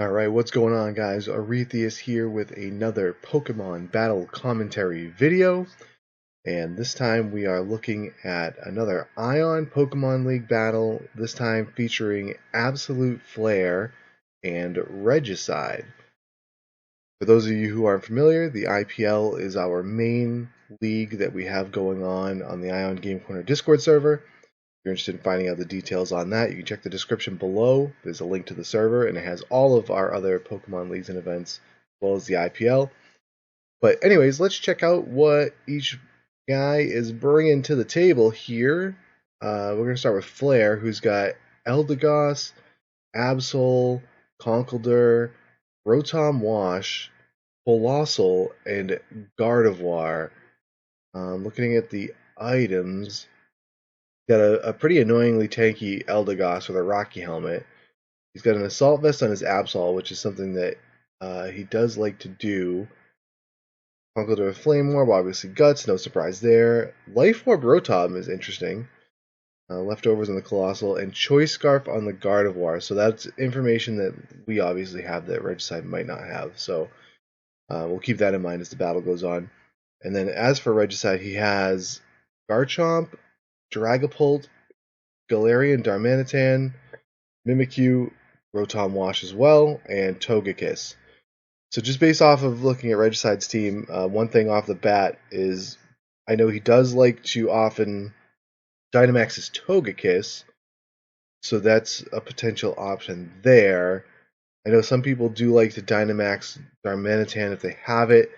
Alright, what's going on, guys? Arethius here with another Pokemon Battle Commentary video, and this time we are looking at another ION Pokemon League battle, this time featuring AbsoluteFlare and Regicide. For those of you who aren't familiar, the IPL is our main league that we have going on the ION Game Corner Discord server. If you're interested in finding out the details on that, you can check the description below. There's a link to the server, and it has all of our other Pokemon leagues and events, as well as the IPL. But anyways, let's check out what each guy is bringing to the table here. We're going to start with Flare, who's got Eldegoss, Absol, Conkeldurr, Rotom Wash, Colossal, and Gardevoir. Looking at the items, got a pretty annoyingly tanky Eldegoss with a Rocky helmet. He's got an Assault Vest on his Absol, which is something that he does like to do. Conkeldurr Flame Orb, obviously Guts, no surprise there. Life Orb Rotom is interesting. Leftovers on the Colossal, and Choice Scarf on the Gardevoir. So that's information that we obviously have that Regicide might not have. So we'll keep that in mind as the battle goes on. And then as for Regicide, he has Garchomp, Dragapult, Galarian Darmanitan, Mimikyu, Rotom Wash as well, and Togekiss. So just based off of looking at Regicide's team, one thing off the bat is I know he does like to often Dynamax his Togekiss, so that's a potential option there. I know some people do like to Dynamax Darmanitan if they have it,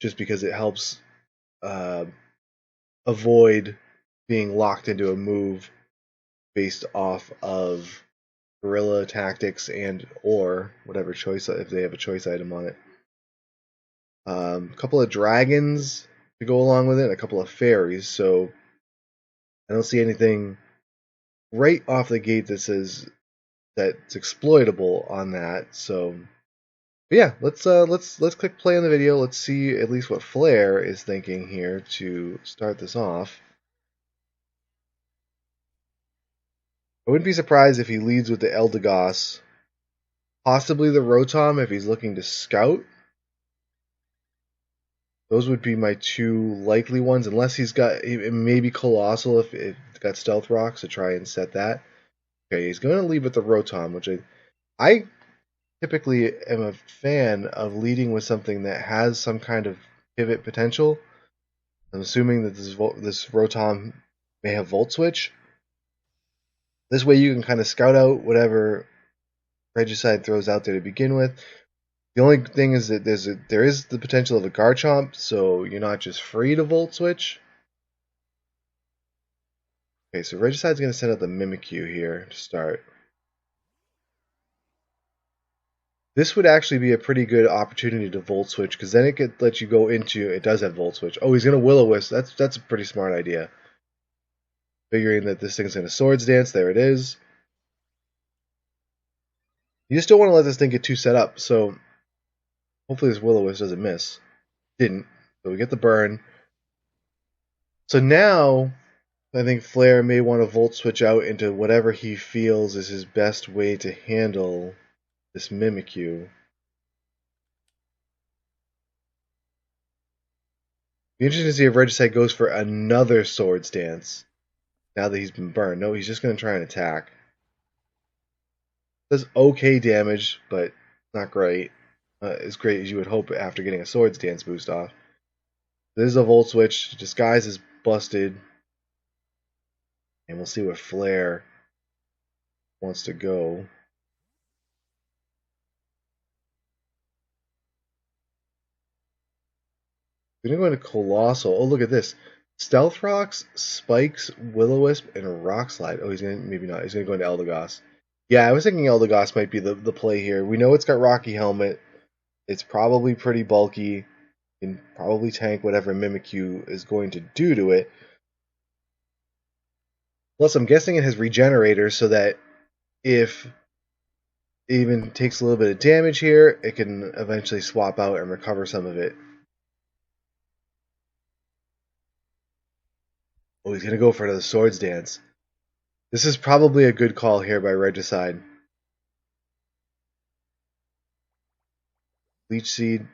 just because it helps avoid being locked into a move based off of guerrilla tactics and or whatever choice, if they have a choice item on it. A couple of dragons to go along with it, and a couple of fairies, so I don't see anything right off the gate that says that's exploitable on that. So but yeah, let's click play on the video. Let's see at least what Flare is thinking here to start this off. I wouldn't be surprised if he leads with the Eldegoss, possibly the Rotom if he's looking to scout. Those would be my two likely ones, unless he's got maybe Colossal if it's got Stealth Rocks to try and set that. Okay, he's going to lead with the Rotom, which I typically am a fan of leading with something that has some kind of pivot potential. I'm assuming that this Rotom may have Volt Switch. This way you can kind of scout out whatever Regicide throws out there to begin with. The only thing is that there is the potential of a Garchomp, so you're not just free to Volt Switch. Okay, so Regicide's going to send out the Mimikyu here to start. This would actually be a pretty good opportunity to Volt Switch, because then it could let you go into... It does have Volt Switch. Oh, he's going to Will-O-Wisp. That's a pretty smart idea. Figuring that this thing's going to Swords Dance. There it is. You just don't want to let this thing get too set up, so hopefully this Will-O-Wisp doesn't miss. Didn't. So we get the burn. So now I think Flare may want to Volt Switch out into whatever he feels is his best way to handle this Mimikyu. Be interesting to see if Regicide goes for another Swords Dance now that he's been burned. No, he's just going to try and attack. Does okay damage, but not great. As great as you would hope after getting a Swords Dance boost off. This is a Volt Switch. Disguise is busted. And we'll see what Flare wants to go. We're going to go into Colossal. Oh, look at this. Stealth Rocks, Spikes, Will-O-Wisp, and Rock Slide. Oh, he's going to... Maybe not. He's going to go into Eldegoss. Yeah, I was thinking Eldegoss might be the play here. We know it's got Rocky Helmet. It's probably pretty bulky. Can probably tank whatever Mimikyu is going to do to it. Plus, I'm guessing it has Regenerators, so that if it even takes a little bit of damage here, it can eventually swap out and recover some of it. Oh, he's going to go for another Swords Dance. This is probably a good call here by Regicide. Leech Seed.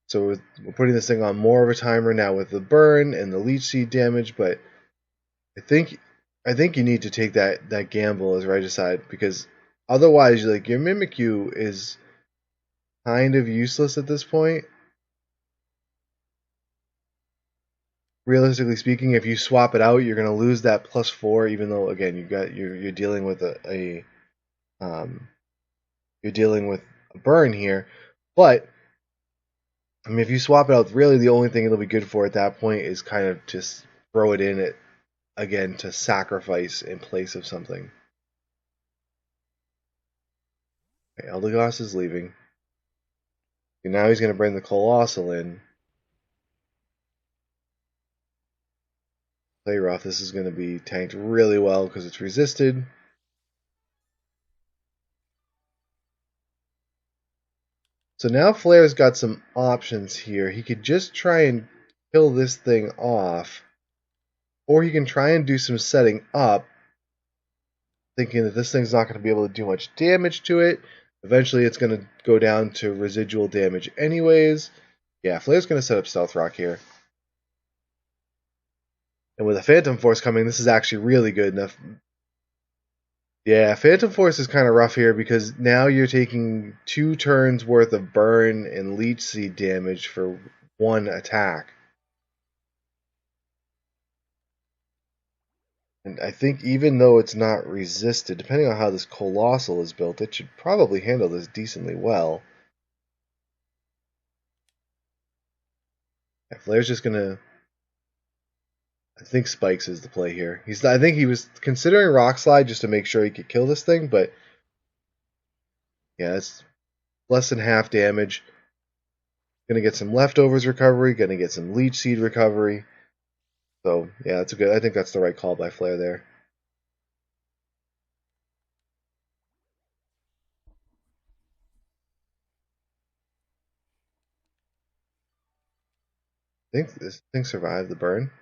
So we're putting this thing on more of a timer now with the burn and the Leech Seed damage, but I think you need to take that gamble as Regicide, because otherwise, like, your Mimikyu is kind of useless at this point. Realistically speaking, if you swap it out, you're going to lose that +4. Even though, again, you're dealing with you're dealing with a burn here, but I mean, if you swap it out, really the only thing it'll be good for at that point is kind of just throw it in it again to sacrifice in place of something. Okay, Eldegoss is leaving. And now he's going to bring the Colossal in. Play rough. This is going to be tanked really well because it's resisted. So now Flair's got some options here. He could just try and kill this thing off, or he can try and do some setting up, thinking that this thing's not going to be able to do much damage to it. Eventually it's going to go down to residual damage anyways. Yeah, Flair's going to set up Stealth Rock here. And with a Phantom Force coming, this is actually really good enough. Yeah, Phantom Force is kind of rough here because now you're taking 2 turns worth of burn and Leech Seed damage for 1 attack. And I think even though it's not resisted, depending on how this Colossal is built, it should probably handle this decently well. Yeah, Flair's just going to... I think Spikes is the play here. I think he was considering Rock Slide just to make sure he could kill this thing, but yeah, it's less than half damage. Gonna get some Leftovers recovery, gonna get some Leech Seed recovery. So yeah, that's a good. I think that's the right call by Flair there. I think this thing survived the burn.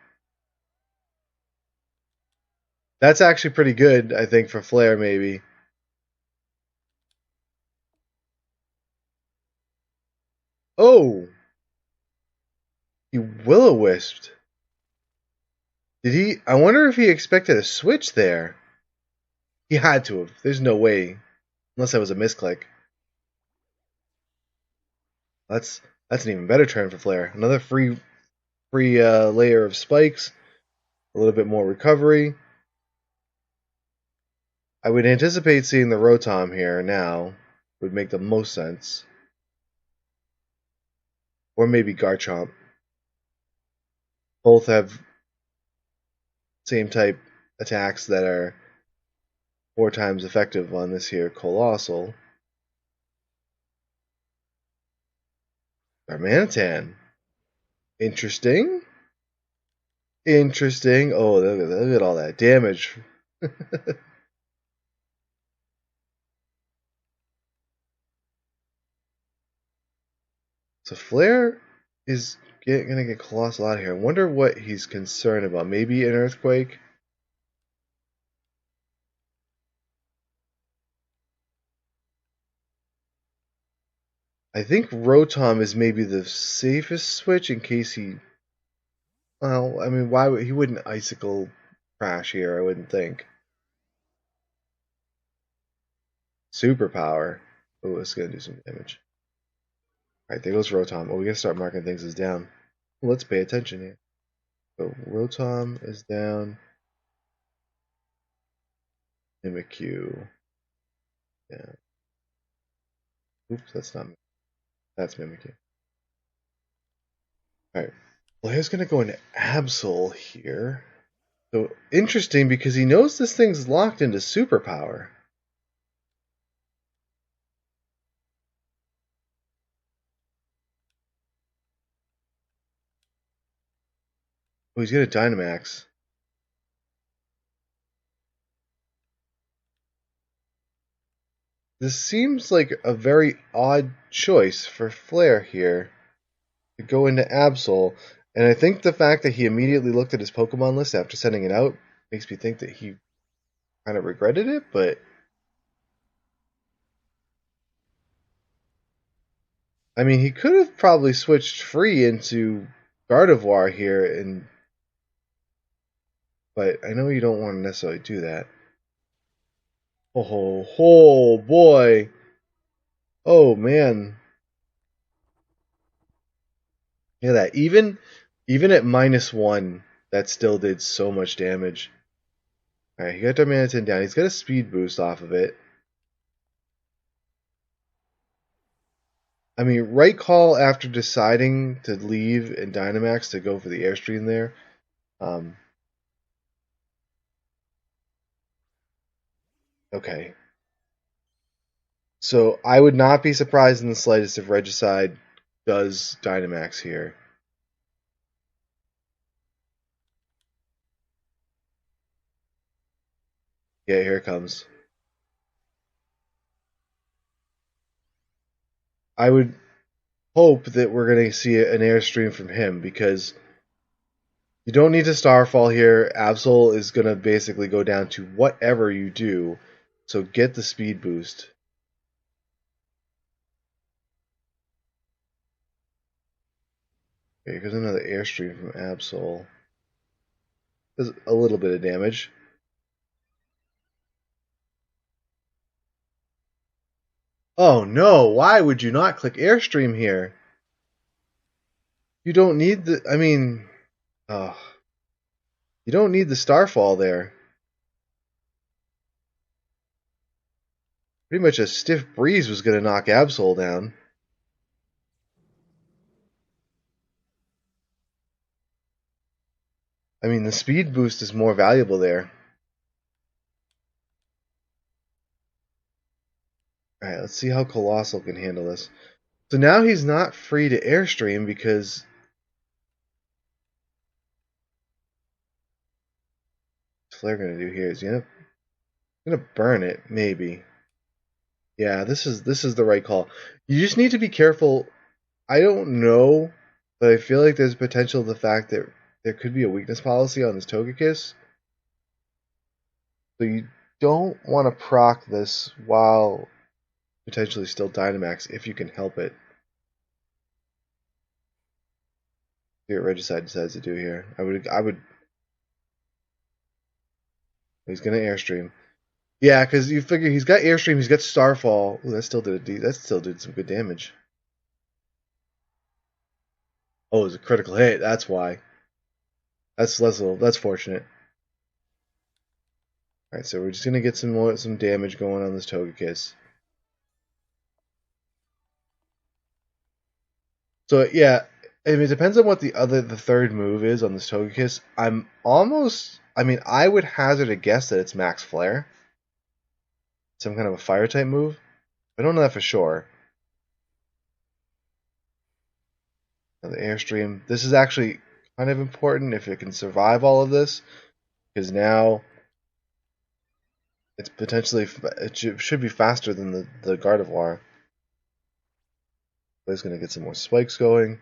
That's actually pretty good, I think, for Flair, maybe. Oh! He Will-O-Wisped. Did he? I wonder if he expected a switch there. He had to have. There's no way. Unless that was a misclick. That's an even better turn for Flair. Another free layer of spikes. A little bit more recovery. I would anticipate seeing the Rotom here now. Would make the most sense. Or maybe Garchomp. Both have same type attacks that are 4 times effective on this here Colossal. Darmanitan. Interesting. Interesting. Oh, look at all that damage. So Flair is going to get Colossal out of here. I wonder what he's concerned about. Maybe an Earthquake? I think Rotom is maybe the safest switch in case he... Well, I mean, why would he wouldn't Icicle Crash here, I wouldn't think. Superpower. Oh, it's going to do some damage. Alright, there goes Rotom. Oh, we gotta start marking things as down. Let's pay attention here. So Rotom is down. Mimikyu. Yeah. Oops, that's not Mimikyu. That's Mimikyu. Alright. Well, he's gonna go into Absol here. So interesting because he knows this thing's locked into superpower. Oh, he's gonna Dynamax. This seems like a very odd choice for Flair here to go into Absol, and I think the fact that he immediately looked at his Pokemon list after sending it out makes me think that he kind of regretted it, but I mean, he could have probably switched free into Gardevoir here, but I know you don't want to necessarily do that. Oh boy. Oh man. Yeah, that even at -1, that still did so much damage. Alright, he got Darmanitan down. He's got a speed boost off of it. I mean, right call after deciding to leave in Dynamax to go for the Airstream there. Okay. So I would not be surprised in the slightest if Regicide does Dynamax here. Yeah, here it comes. I would hope that we're going to see an Airstream from him because you don't need to Starfall here. Absol is going to basically go down to whatever you do. So get the speed boost. Okay, here's another Airstream from Absol. Does a little bit of damage. Oh no, why would you not click Airstream here? You don't need the, I mean, oh, you don't need the Starfall there. Pretty much a stiff breeze was going to knock Absol down. I mean, the speed boost is more valuable there. Alright, let's see how Colossal can handle this. So now he's not free to Airstream because what's Flare gonna do here? Is he gonna burn it? Maybe. Yeah, this is the right call. You just need to be careful. I don't know, but I feel like there's potential the fact that there could be a weakness policy on this Togekiss. So you don't want to proc this while potentially still Dynamax if you can help it. See what Regicide decides to do here. I would. He's gonna Airstream. Yeah, because you figure he's got Airstream, he's got Starfall. Ooh, that still did some good damage. Oh, it was a critical hit. That's why. That's fortunate. All right, so we're just gonna get some damage going on this Togekiss. So yeah, I mean, it depends on what the third move is on this Togekiss. I mean, I would hazard a guess that it's Max Flare, some kind of a Fire type move. I don't know that for sure. Now, the Airstream. This is actually kind of important if it can survive all of this, because now it's potentially it should be faster than the Gardevoir. But it's going to get some more spikes going.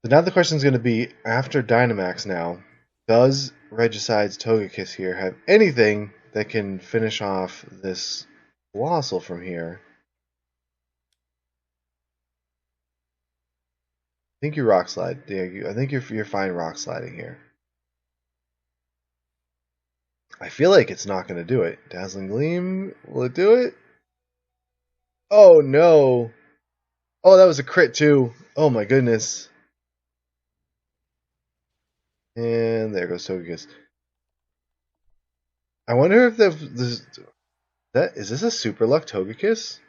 So now the question is going to be, after Dynamax now, does Regicide's Togekiss here have anything that can finish off this Colossal from here? I think you Rock Slide. Yeah, I think you're fine Rock Sliding here. I feel like it's not going to do it. Dazzling Gleam, will it do it? Oh no! Oh, that was a crit too. Oh my goodness. And there goes Togekiss. I wonder if is this a Super Luck Togekiss?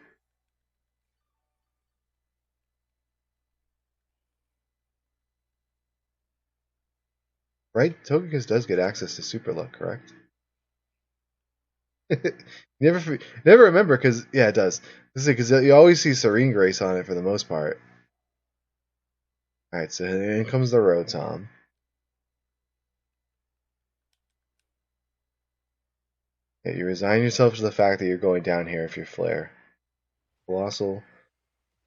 Right? Togekiss does get access to Super Luck, correct? never remember because yeah, it does. This is because you always see Serene Grace on it for the most part. All right, so in comes the Rotom. Yeah, you resign yourself to the fact that you're going down here if you're Flare. Colossal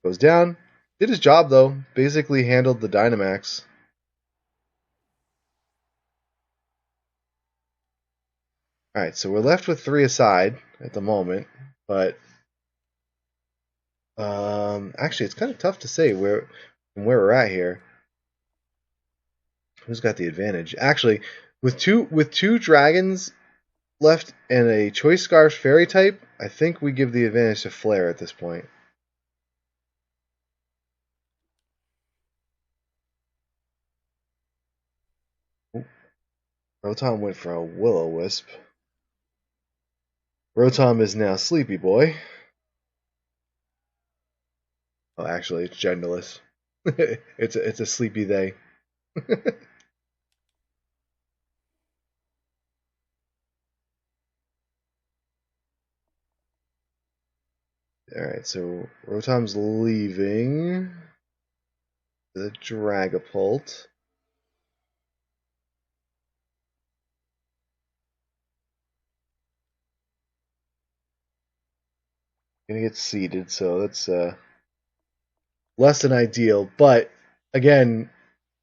goes down. Did his job though. Basically handled the Dynamax. Alright, so we're left with 3 aside at the moment, but actually it's kind of tough to say where we're at here. Who's got the advantage? Actually, with two dragons left and a Choice Scarf Fairy type, I think we give the advantage to Flare at this point. Rotom went for a Will-O-Wisp. Rotom is now Sleepy Boy. Oh, actually, it's genderless. it's a sleepy they. Alright, so Rotom's leaving the Dragapult. Gonna get seeded, so that's less than ideal. But again,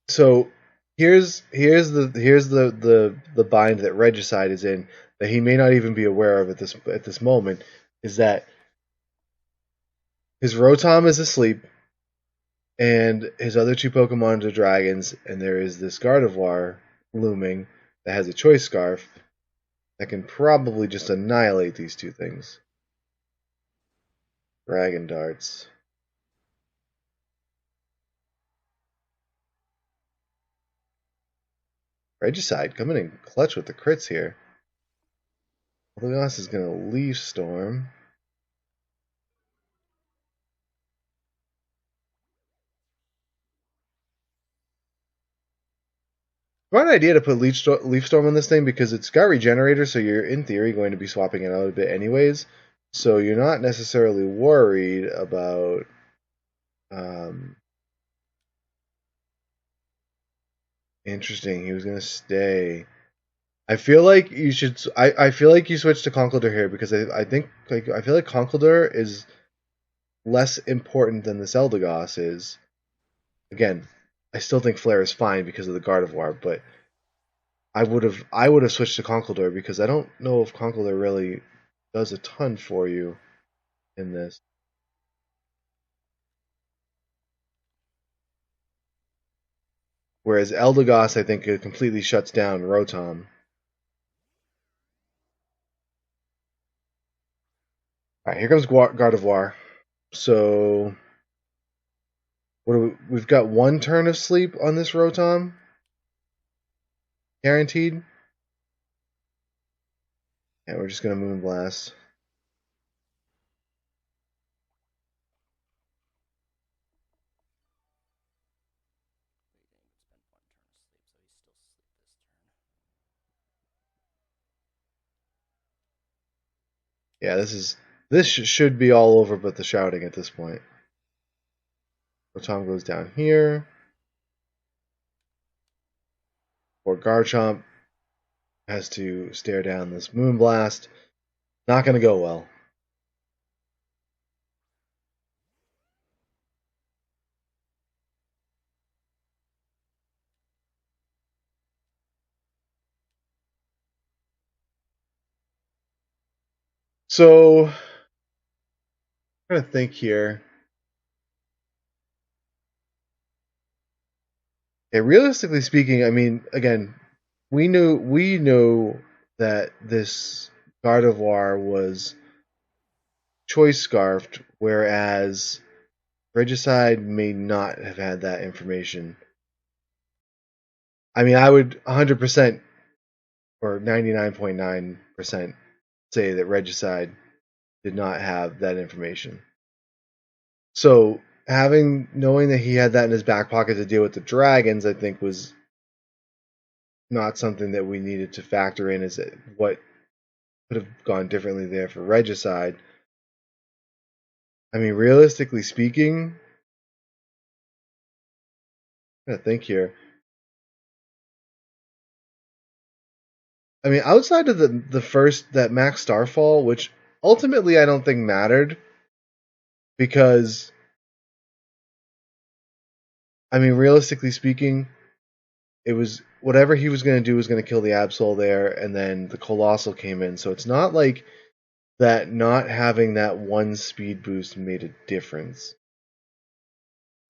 so here's the bind that Regicide is in that he may not even be aware of at this moment, is that his Rotom is asleep and his other 2 Pokemon are dragons, and there is this Gardevoir looming that has a Choice Scarf that can probably just annihilate these 2 things. Dragon Darts. Regicide coming in clutch with the crits here. Leos is going to Leaf Storm. Smart idea to put Leaf Storm on this thing because it's got Regenerator, so you're in theory going to be swapping it out a bit anyways. So you're not necessarily worried about interesting. He was going to stay. I feel like you should. I feel like you switch to Conkeldurr here because I think I feel like Conkeldurr is less important than this Eldegoss is. Again, I still think Flare is fine because of the Gardevoir, but I would have switched to Conkeldurr because I don't know if Conkeldurr really does a ton for you in this. Whereas Eldegoss, I think, it completely shuts down Rotom. Alright, here comes Gardevoir. So we've got 1 turn of sleep on this Rotom. Guaranteed. And we're just going to Moonblast. Yeah, this should be all over but the shouting at this point. Rotom goes down here. Or Garchomp has to stare down this Moonblast. Not going to go well. So, I'm trying to think here. Okay, realistically speaking, I mean, again, we know that this Gardevoir was Choice Scarfed, whereas Regicide may not have had that information. I mean, I would 100% or 99.9% say that Regicide did not have that information. So knowing that he had that in his back pocket to deal with the dragons, I think was not something that we needed to factor in as what could have gone differently there for Regicide. I mean, realistically speaking, I'm gonna think here. I mean, outside of the first that Max Starfall, which ultimately I don't think mattered, because I mean, realistically speaking, it was whatever he was going to do was going to kill the Absol there, and then the Colossal came in. So it's not like that not having that one speed boost made a difference.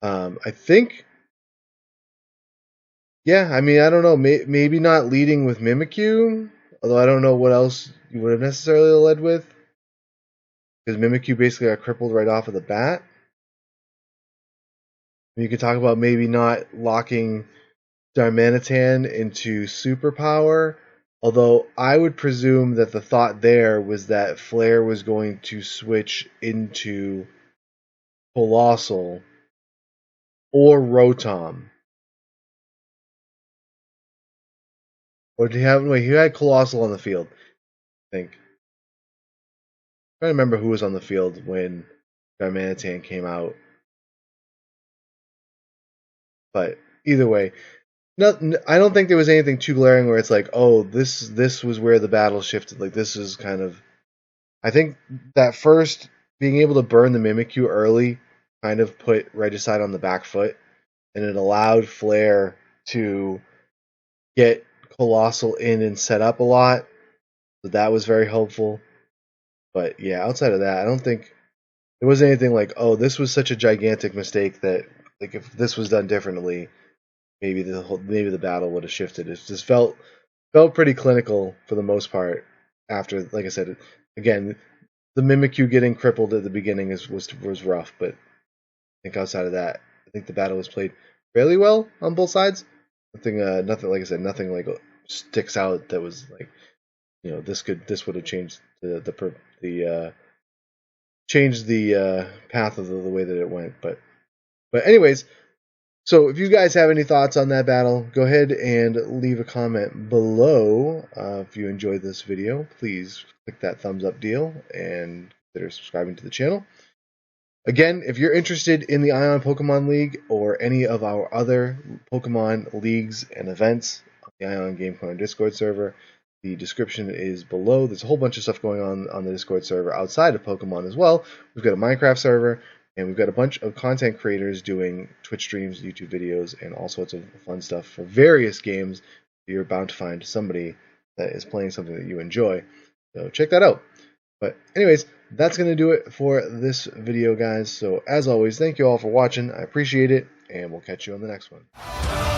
I think, yeah, I mean, I don't know, maybe not leading with Mimikyu, although I don't know what else you would have necessarily led with, because Mimikyu basically got crippled right off of the bat. You could talk about maybe not locking Darmanitan into superpower, although I would presume that the thought there was that Flare was going to switch into Colossal or Rotom. Or did he have, wait, he had Colossal on the field, I think. I don't remember who was on the field when Darmanitan came out. But either way, no, I don't think there was anything too glaring where it's like, oh, this was where the battle shifted. Like, this is kind of, I think that first being able to burn the Mimikyu early kind of put Regicide on the back foot, and it allowed Flare to get Colossal in and set up a lot. So that was very helpful. But yeah, outside of that, I don't think there was anything like, oh, this was such a gigantic mistake that, like, if this was done differently, maybe the battle would have shifted. It just felt pretty clinical for the most part. After, like I said, again, the Mimikyu getting crippled at the beginning was rough, but I think outside of that, I think the battle was played fairly well on both sides. Nothing like I said, nothing like sticks out that was like, this would have changed the path of the way that it went. But anyways, so if you guys have any thoughts on that battle, go ahead and leave a comment below. If you enjoyed this video, please click that thumbs up deal and consider subscribing to the channel. Again, if you're interested in the ION Pokemon League or any of our other Pokemon leagues and events on the ION Game Corner Discord server, the description is below. There's a whole bunch of stuff going on the Discord server outside of Pokemon as well. We've got a Minecraft server, and we've got a bunch of content creators doing Twitch streams, YouTube videos, and all sorts of fun stuff for various games. You're bound to find somebody that is playing something that you enjoy. So check that out. But anyways, that's going to do it for this video, guys. So as always, thank you all for watching. I appreciate it, and we'll catch you on the next one.